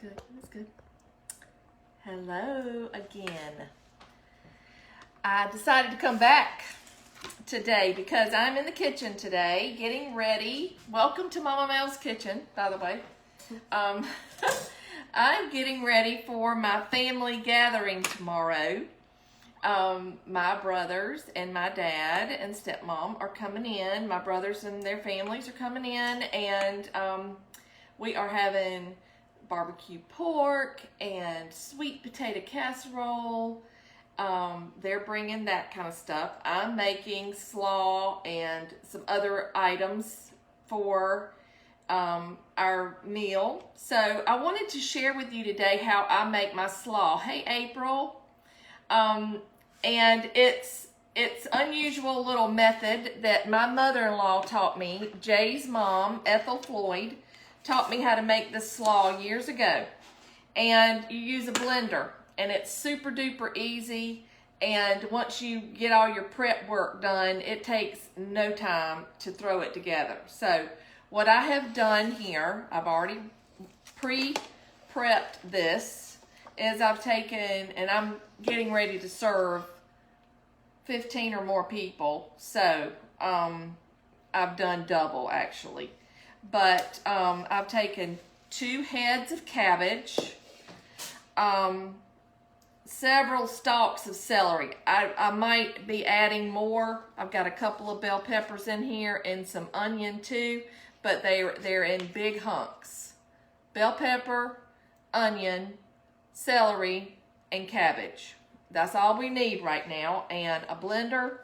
good. That's good. Hello again. I decided to come back today because I'm in the kitchen today getting ready. Welcome to Mama Mel's kitchen, by the way. I'm getting ready for my family gathering tomorrow. My brothers and my dad and stepmom are coming in. My brothers and their families are coming in, and we are having barbecue pork and sweet potato casserole. They're bringing that kind of stuff. I'm making slaw and some other items for our meal. So I wanted to share with you today how I make my slaw. Hey, April. And it's unusual little method that my mother-in-law taught me. Jay's mom, Ethel Floyd, taught me how to make this slaw years ago. And you use a blender, and it's super duper easy. And once you get all your prep work done, it takes no time to throw it together. So what I have done here, I've already pre-prepped this, is I've taken, and I'm getting ready to serve 15 or more people. So I've done double actually. But I've taken 2 heads of cabbage, several stalks of celery. I might be adding more. I've got a couple of bell peppers in here and some onion too, but they're in big hunks. Bell pepper, onion, celery, and cabbage. That's all we need right now, and a blender,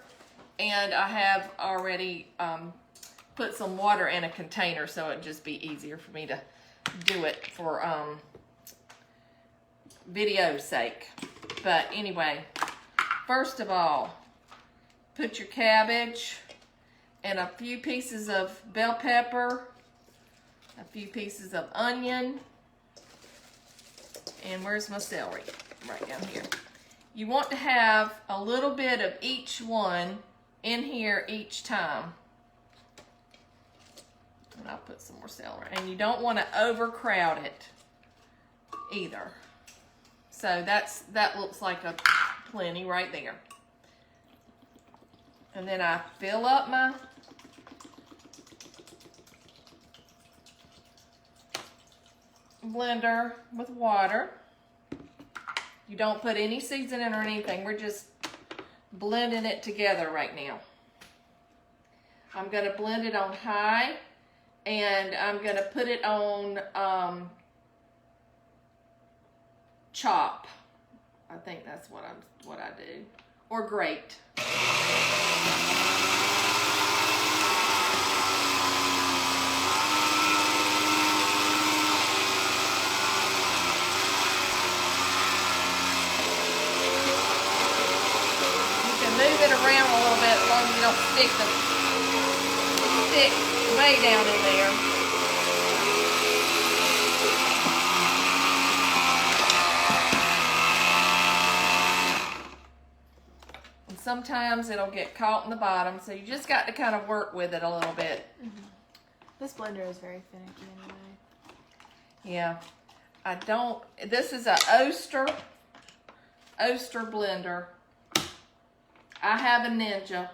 and I have already put some water in a container so it'd just be easier for me to do it for video's sake. But anyway, first of all, put your cabbage and a few pieces of bell pepper, a few pieces of onion, and where's my celery? Right down here. You want to have a little bit of each one in here each time. And I'll put some more celery. And you don't want to overcrowd it either. So that looks like a plenty right there. And then I fill up my blender with water. You don't put any seasoning or anything. We're just blending it together right now. I'm going to blend it on high, and I'm going to put it on chop. I think that's what I do, or grate. Move it around a little bit as long as you don't stick way down in there. And sometimes it'll get caught in the bottom, so you just got to kind of work with it a little bit. Mm-hmm. This blender is very finicky anyway. Yeah. This is a Oster blender. I have a Ninja.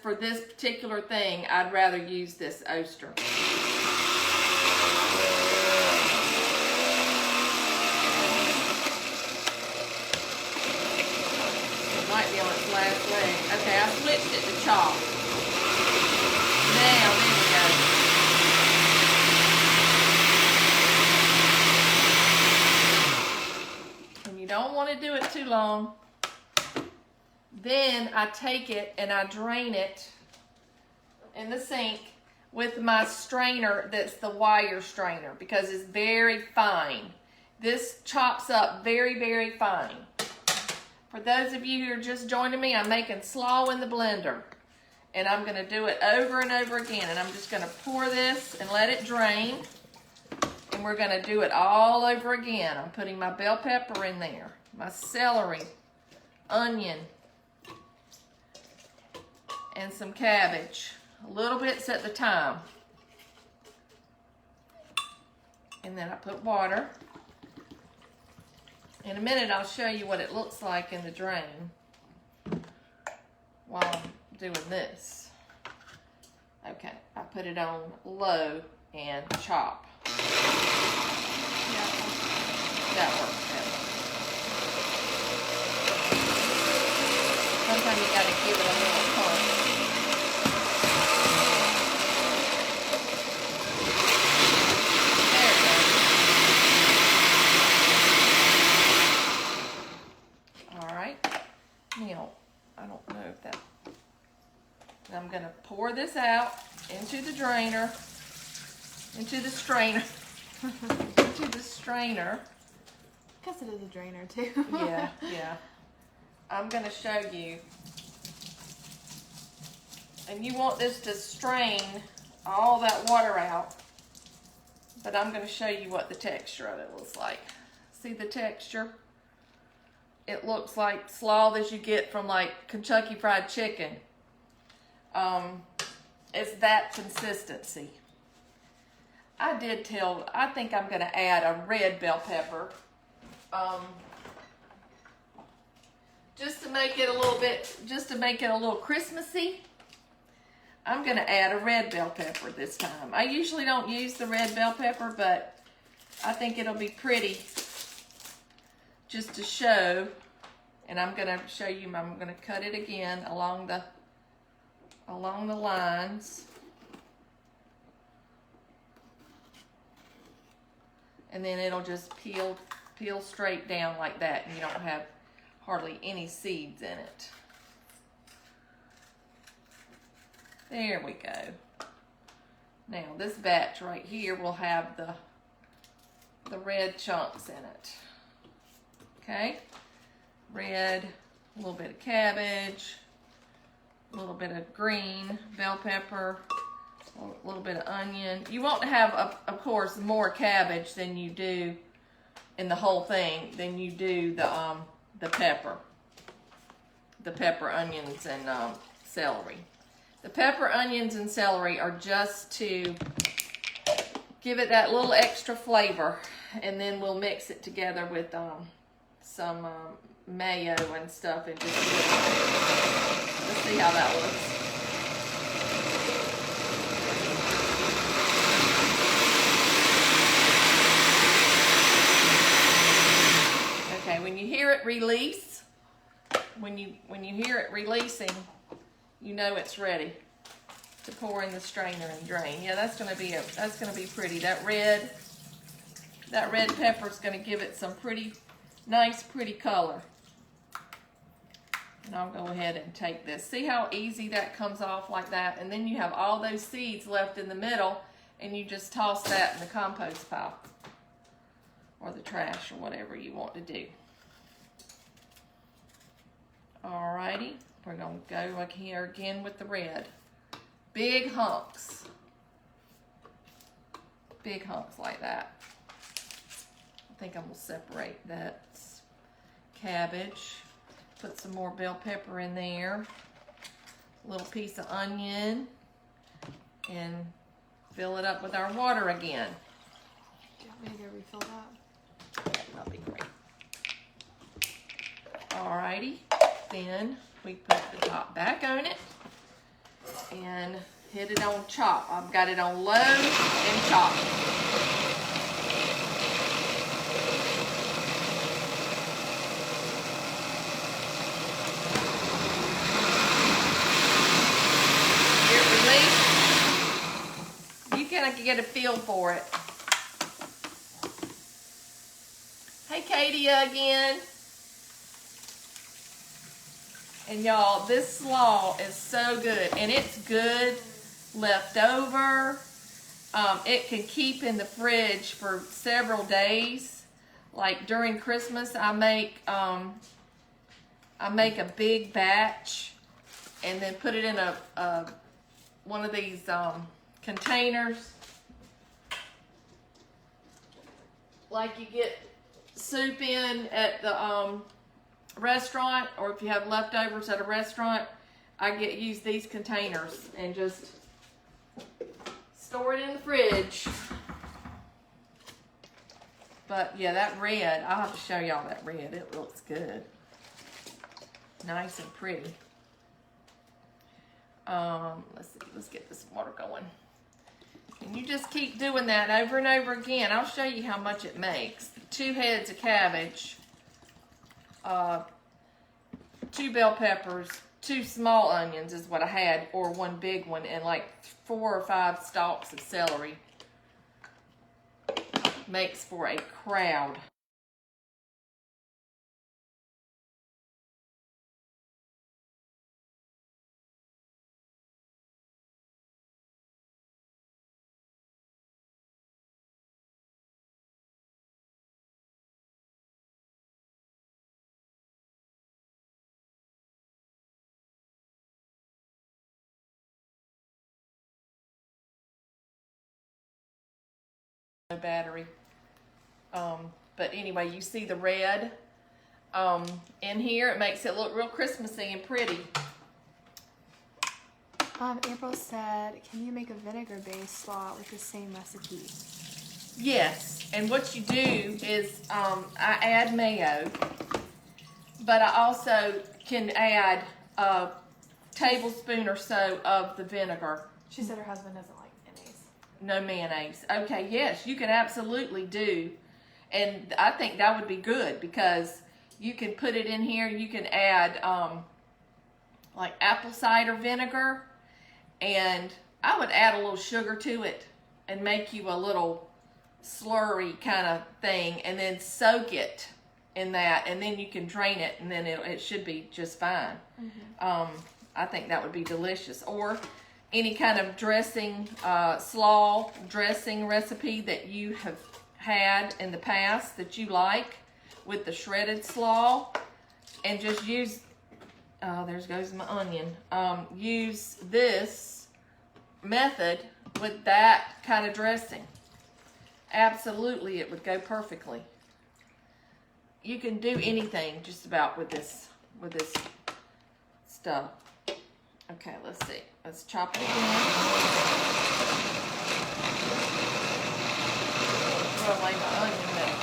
For this particular thing, I'd rather use this Oster. It might be on its last leg. Okay, I switched it to chop. Now, there we go. And you don't want to do it too long. Then I take it and I drain it in the sink with my strainer that's the wire strainer because it's very fine. This chops up very, very fine. For those of you who are just joining me, I'm making slaw in the blender. And I'm going to do it over and over again. And I'm just going to pour this and let it drain. And we're going to do it all over again. I'm putting my bell pepper in there, my celery, onion, and some cabbage, little bits at the time. And then I put water. In a minute, I'll show you what it looks like in the drain while I'm doing this. Okay, I put it on low and chop. Yeah. That works better. Sometimes you gotta give it a little punch. There it goes. Alright. Now, I don't know if that... I'm gonna pour this out into the drainer. Into the strainer. Into the strainer. I guess it is a drainer too. Yeah, yeah. I'm going to show you. And you want this to strain all that water out. But I'm going to show you what the texture of it looks like. See the texture? It looks like slaw that you get from like Kentucky Fried Chicken. It's that consistency. I think I'm going to add a red bell pepper. Just to make it a little Christmassy, I'm going to add a red bell pepper this time. I usually don't use the red bell pepper, but I think it'll be pretty just to show. And I'm going to show you, I'm going to cut it again along the lines. And then it'll just peel straight down like that, and you don't have hardly any seeds in it. There we go. Now this batch right here will have the red chunks in it. Okay? Red, a little bit of cabbage, a little bit of green bell pepper, a little bit of onion. You won't have, of course, more cabbage than you do in the whole thing than you do the pepper. The pepper, onions, and celery. The pepper, onions, and celery are just to give it that little extra flavor, and then we'll mix it together with some mayo and stuff, and just let's see how that looks. Okay, when you hear it release, when you hear it releasing, you know it's ready to pour in the strainer and drain. Yeah, that's gonna be pretty. That red pepper's gonna give it some pretty color. And I'll go ahead and take this. See how easy that comes off like that? And then you have all those seeds left in the middle, and you just toss that in the compost pile or the trash or whatever you want to do. Alrighty, we're gonna go like here again with the red. Big hunks. Big hunks like that. I think I'm gonna separate that cabbage. Put some more bell pepper in there. A little piece of onion. And fill it up with our water again. Do you want me to go refill that? That'll be great. Alrighty. Then we put the top back on it and hit it on chop. I've got it on low and chop. Hear it release. You kind of get a feel for it. Hey, Katie again. And y'all, this slaw is so good, and it's good left over. It can keep in the fridge for several days. Like during Christmas, I make a big batch, and then put it in one of these containers, like you get soup in at the restaurant, or if you have leftovers at a restaurant, I use these containers and just store it in the fridge. But yeah, that red, I'll have to show y'all that red. It looks good. Nice and pretty. Let's see, let's get this water going. And you just keep doing that over and over again. I'll show you how much it makes. 2 heads of cabbage, 2 bell peppers, 2 small onions is what I had, or 1 big one, and like 4 or 5 stalks of celery. Makes for a crowd. No battery. But anyway, you see the red in here. It makes it look real Christmassy and pretty. April said, can you make a vinegar-based slaw with the same recipe? Yes, and what you do is I add mayo, but I also can add a tablespoon or so of the vinegar. She said her husband doesn't like mayonnaise. No mayonnaise. Okay, yes, you can absolutely do. And I think that would be good because you can put it in here. You can add like apple cider vinegar, and I would add a little sugar to it and make you a little slurry kind of thing, and then soak it in that, and then you can drain it, and then it should be just fine. Mm-hmm. I think that would be delicious. Or any kind of dressing, slaw dressing recipe that you have had in the past that you like with the shredded slaw, and just use, there goes my onion, use this method with that kind of dressing. Absolutely, it would go perfectly. You can do anything just about with this stuff. Okay, let's see. Let's chop it again. Throw away my onion that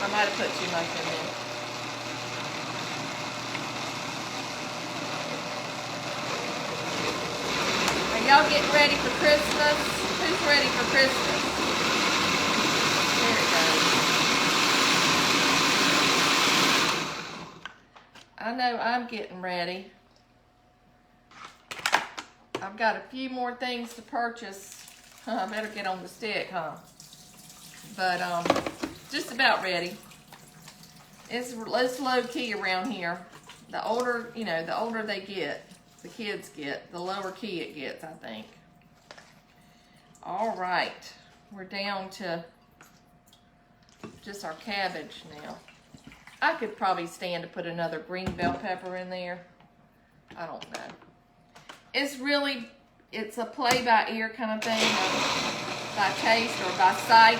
I might have put too much in there. Are y'all getting ready for Christmas? Who's ready for Christmas? There it goes. I know I'm getting ready. I've got a few more things to purchase. I better get on the stick, huh? But just about ready. It's low key around here. The older, the older they get, the kids get, the lower key it gets, I think. All right, we're down to just our cabbage now. I could probably stand to put another green bell pepper in there. I don't know. It's a play by ear kind of thing, or by taste or by sight.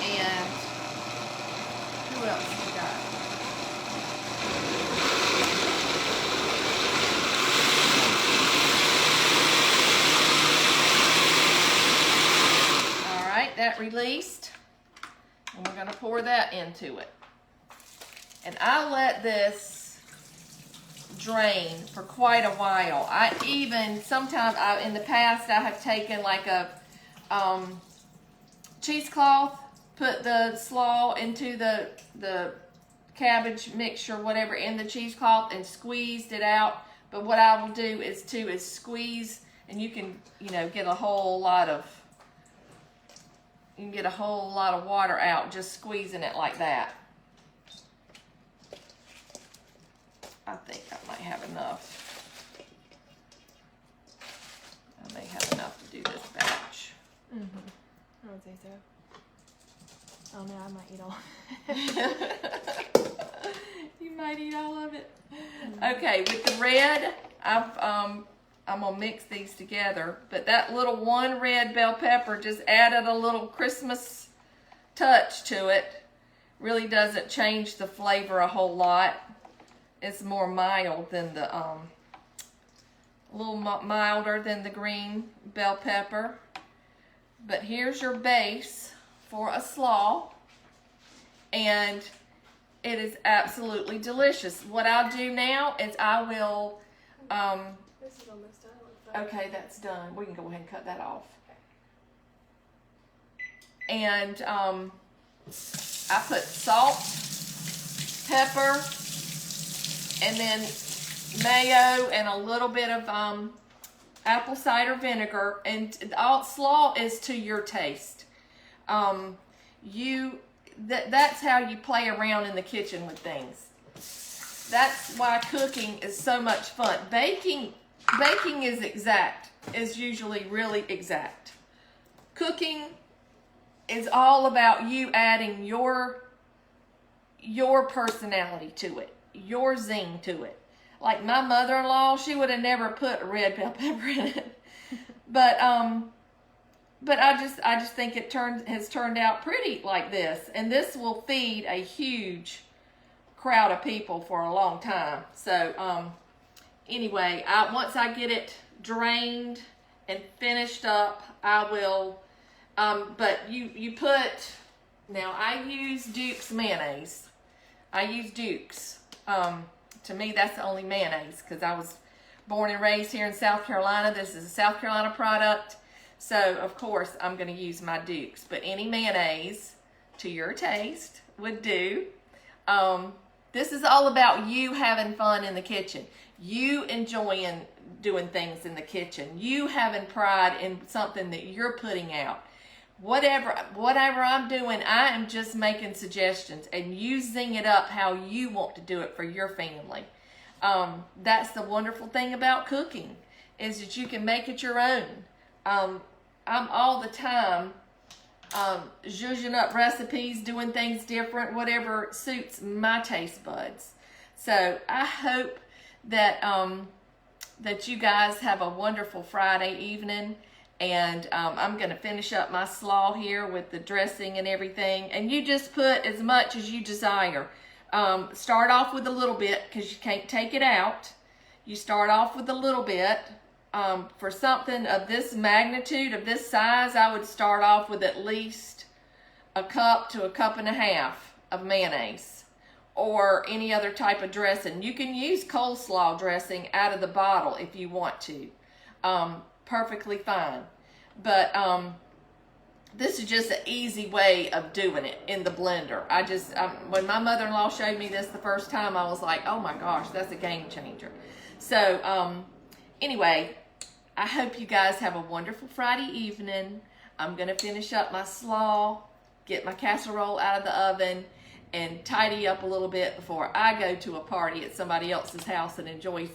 And who else we got? All right, that released. And we're going to pour that into it. And I let this drain for quite a while. I even, sometimes in the past, I have taken like a cheesecloth, put the slaw into the cabbage mixture, whatever, in the cheesecloth and squeezed it out. But what I will do is squeeze, and you can, get a whole lot of, water out just squeezing it like that. I think I might have enough. I may have enough to do this batch. I would say so. Oh no, I might eat all of it. You might eat all of it. Okay, with the red, I'm gonna mix these together. But that little 1 red bell pepper just added a little Christmas touch to it. Really doesn't change the flavor a whole lot. It's more mild than the a little milder than the green bell pepper. But here's your base for a slaw, and it is absolutely delicious. What I'll do now is I will, This is almost done. okay, that's done. We can go ahead and cut that off. And I put salt, pepper, and then mayo and a little bit of apple cider vinegar, and all slaw is to your taste. That's how you play around in the kitchen with things. That's why cooking is so much fun. Baking is exact, is usually really exact. Cooking is all about you adding your personality to it, your zing to it. Like my mother-in-law, she would have never put red bell pepper in it. But I just think it has turned out pretty like this. And this will feed a huge crowd of people for a long time. So anyway, once I get it drained and finished up, I will, but you put, now I use Duke's mayonnaise. I use Duke's. To me, that's the only mayonnaise because I was born and raised here in South Carolina. This is a South Carolina product. So, of course, I'm going to use my Duke's. But any mayonnaise to your taste would do. This is all about you having fun in the kitchen. You enjoying doing things in the kitchen. You having pride in something that you're putting out. Whatever I'm doing, I am just making suggestions and you zing it up how you want to do it for your family. That's the wonderful thing about cooking, is that you can make it your own. I'm all the time zhuzhing up recipes, doing things different, whatever suits my taste buds. So I hope that that you guys have a wonderful Friday evening. And I'm going to finish up my slaw here with the dressing and everything. And you just put as much as you desire. Start off with a little bit because you can't take it out. You start off with a little bit. For something of this magnitude, of this size, I would start off with at least a cup to a cup and a half of mayonnaise. Or any other type of dressing. You can use coleslaw dressing out of the bottle if you want to. Perfectly fine. But this is just an easy way of doing it in the blender. When my mother-in-law showed me this the first time, I was like, oh my gosh, that's a game changer. So anyway, I hope you guys have a wonderful Friday evening. I'm going to finish up my slaw, get my casserole out of the oven, and tidy up a little bit before I go to a party at somebody else's house and enjoy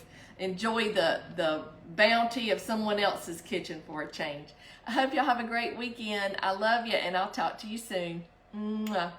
the bounty of someone else's kitchen for a change. I hope y'all have a great weekend. I love you, and I'll talk to you soon. Mwah.